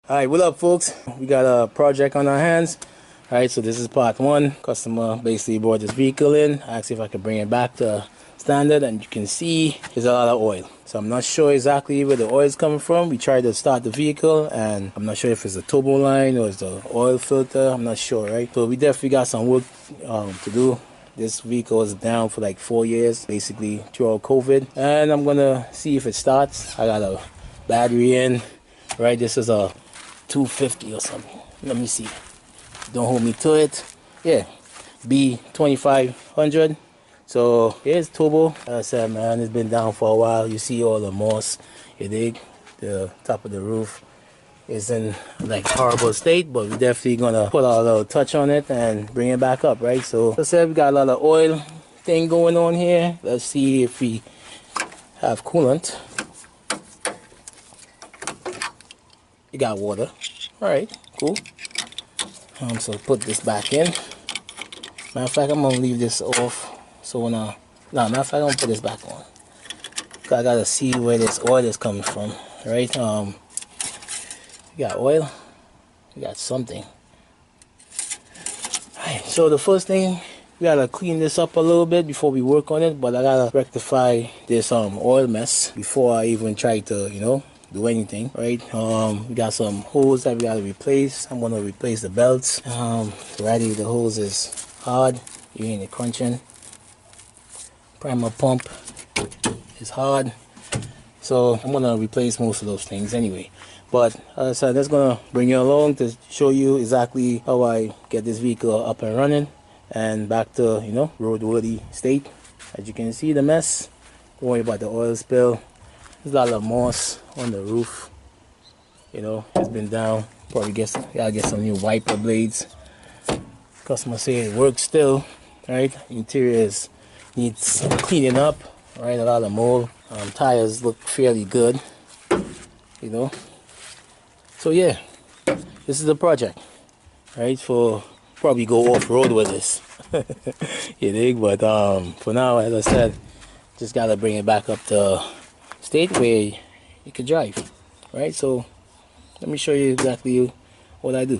Alright, what up folks? We got a project on our hands. Alright, so this is part one. Customer basically brought this vehicle in. I asked if I could bring it back to standard, and you can see there's a lot of oil. So I'm not sure exactly where the oil is coming from. We tried to start the vehicle and I'm not sure if it's a turbo line or it's the oil filter. I'm not sure, right? So we definitely got some work to do. This vehicle is down for like 4 years, basically throughout COVID. And I'm gonna see if it starts. I got a battery in, right? This is a 250 or something. Let me see. Don't hold me to it. Yeah, B2500. So here's turbo. As I said, man, it's been down for a while. You see all the moss. You dig? The top of the roof is in like horrible state, but we're definitely gonna put a little touch on it and bring it back up, right? So as I said, we got a lot of oil thing going on here. Let's see if we have coolant. You got water. All right, cool. So put this back in. Matter of fact, I'm gonna leave this off. So when matter of fact, I'm gonna put this back on. I gotta see where this oil is coming from, right? You got oil. You got something. All right. So the first thing, we gotta clean this up a little bit before we work on it. But I gotta rectify this oil mess before I even try to, do anything, right? We got some hose that we gotta replace. I'm gonna replace the belts. Already the hose is hard. You hear it crunching. Primer pump is hard. So I'm gonna replace most of those things anyway. But as I said, that's gonna bring you along to show you exactly how I get this vehicle up and running and back to roadworthy state. As you can see, the mess. Don't worry about the oil spill. There's a lot of moss on the roof. It's been down. Probably gotta get some new wiper blades. Customer say it works still, right? Interior needs cleaning up, right? A lot of mold. Tires look fairly good, So yeah, this is the project, right? For probably go off road with this, you dig? But for now, as I said, just gotta bring it back up to state where you can drive, right? So let me show you exactly what I do.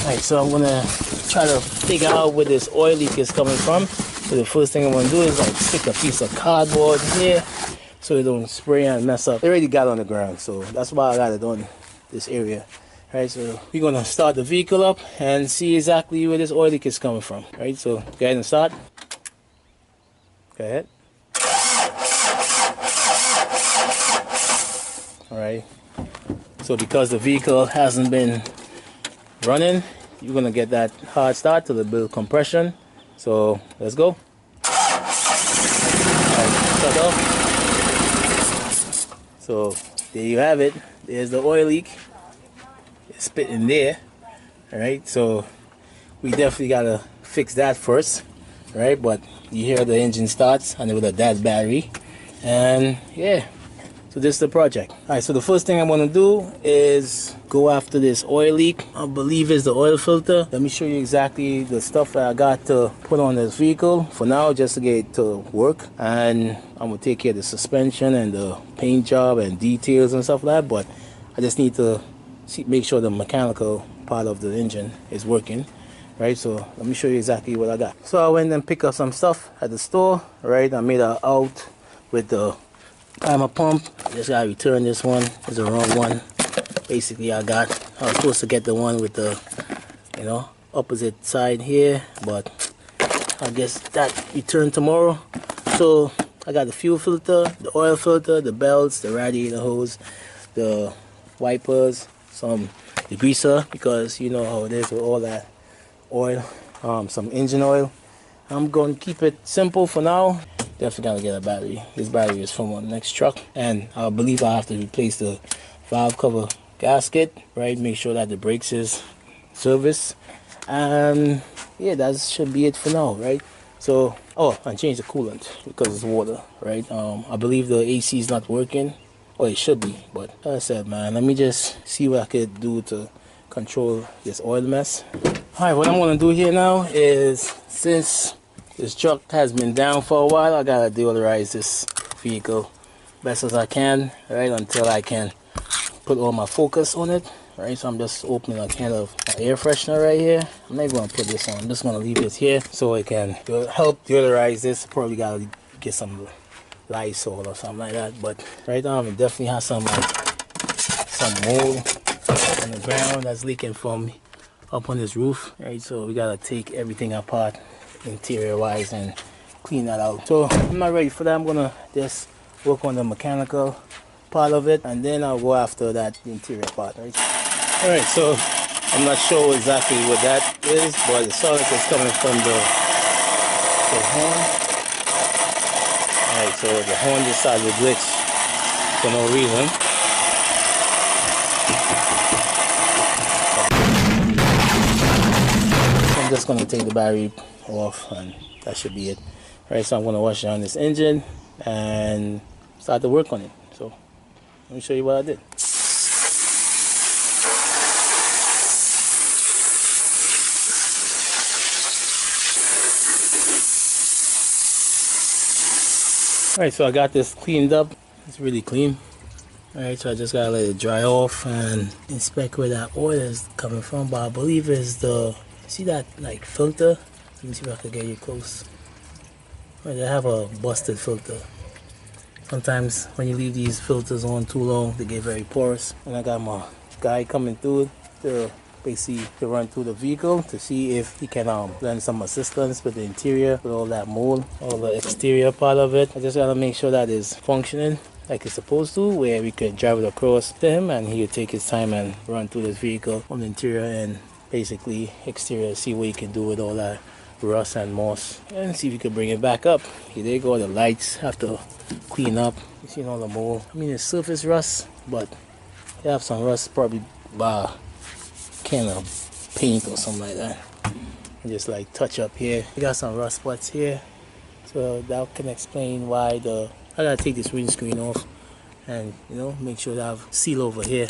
Alright, so I'm gonna try to figure out where this oil leak is coming from. So the first thing I'm gonna do is like stick a piece of cardboard here so it don't spray and mess up. It already got on the ground, so that's why I got it on this area. Right, so we're gonna start the vehicle up and see exactly where this oil leak is coming from. Right, so go ahead and start. Go ahead. Alright, so because the vehicle hasn't been running, you're gonna get that hard start to the build compression. So let's go. Shut off. So there you have it. There's the oil leak. It's spitting there. Alright, so we definitely gotta fix that first, right? But you hear the engine starts and with a dead battery, and yeah. So this is the project. Alright, so the first thing I'm gonna do is go after this oil leak. I believe it's the oil filter. Let me show you exactly the stuff that I got to put on this vehicle for now, just to get it to work. And I'm gonna take care of the suspension and the paint job and details and stuff like that. But I just need to make sure the mechanical part of the engine is working. Right, so let me show you exactly what I got. So I went and picked up some stuff at the store. Right, I made an out with the primer pump. Just gotta return this one. It's the wrong one. Basically, I was supposed to get the one with the opposite side here, but I guess that returned tomorrow. So I got the fuel filter, the oil filter, the belts, the radiator hose, the wipers, some degreaser, because you know how it is with all that oil, some engine oil. I'm going to keep it simple for now. Definitely gotta get a battery. This battery is from our next truck, and I believe I have to replace the valve cover gasket, right? Make sure that the brakes is serviced, and yeah, that should be it for now, right? So and change the coolant because it's water, right? I believe the AC is not working, or it should be, but as I said, man, let me just see what I could do to control this oil mess. All right, what I'm gonna do here now is, since this truck has been down for a while, I gotta deodorize this vehicle best as I can, right, until I can put all my focus on it, right? So I'm just opening a can of air freshener right here. I'm not going to put this on. I'm just going to leave it here so it can help deodorize this. Probably got to get some Lysol or something like that. But right now it definitely has some mold on the ground that's leaking from up on this roof, right? So we got to take everything apart interior wise and clean that out. So I'm not ready for that. I'm going to just work on the mechanical part of it, and then I'll go after that interior part, right? All right, so I'm not sure exactly what that is, but it sounds like it's coming from the horn. All right, so the horn decided to glitch for no reason. I'm just gonna take the battery off, and that should be it. All right, so I'm gonna wash down this engine and start to work on it. So let me show you what I did. Alright, so I got this cleaned up. It's really clean. Alright, so I just gotta let it dry off and inspect where that oil is coming from. But I believe it's the, see that like filter? Let me see if I can get you close. Right, they have a busted filter. Sometimes when you leave these filters on too long, they get very porous. And I got my guy coming through to basically to run through the vehicle to see if he can lend some assistance with the interior, with all that mold, all the exterior part of it. I just gotta make sure that is functioning like it's supposed to, where we could drive it across to him and he would take his time and run through this vehicle on the interior and basically exterior, see what he can do with all that rust and moss, and see if you could bring it back up. Here they go, the lights have to clean up. You see all the mold. I mean, it's surface rust, but they have some rust probably by can of paint or something like that. And just like touch up here. We got some rust spots here, so that can explain why I gotta take this windscreen off and make sure that I have seal over here.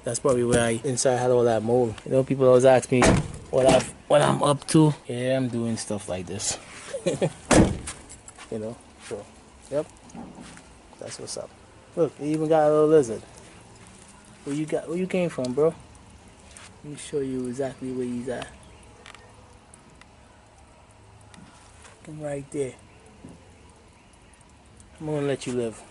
That's probably where inside had all that mold. People always ask me what I'm up to. Yeah, I'm doing stuff like this. So yep, that's what's up. Look, they even got a little lizard. Where you came from, bro? Let me show you exactly where he's at. Come right there. I'm gonna let you live.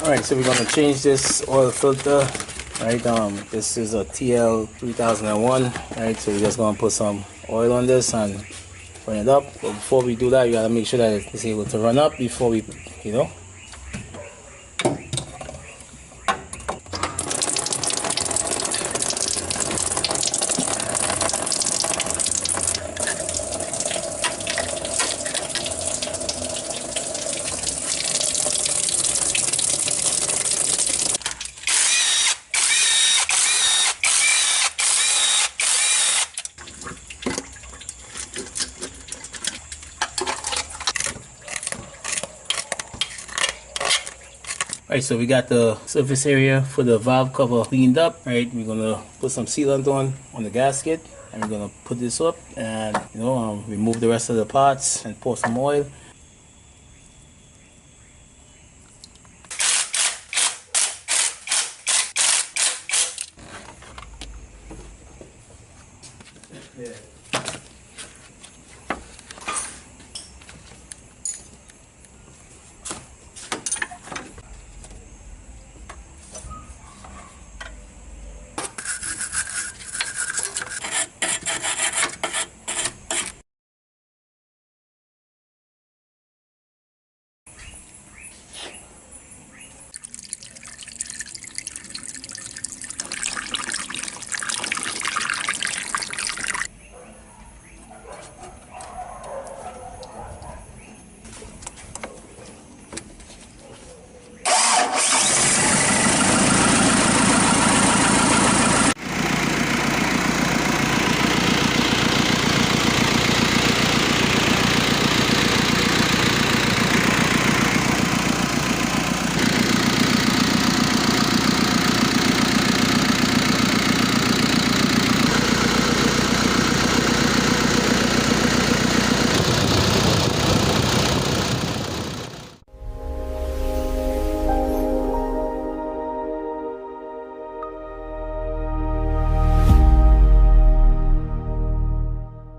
Alright, so we're gonna change this oil filter. Right, this is a TL3001. Right, so we're just gonna put some oil on this and run it up. But before we do that, you gotta make sure that it's able to run up before we, Alright, so we got the surface area for the valve cover cleaned up. Right, we're gonna put some sealant on the gasket, and we're gonna put this up and remove the rest of the parts and pour some oil. Yeah.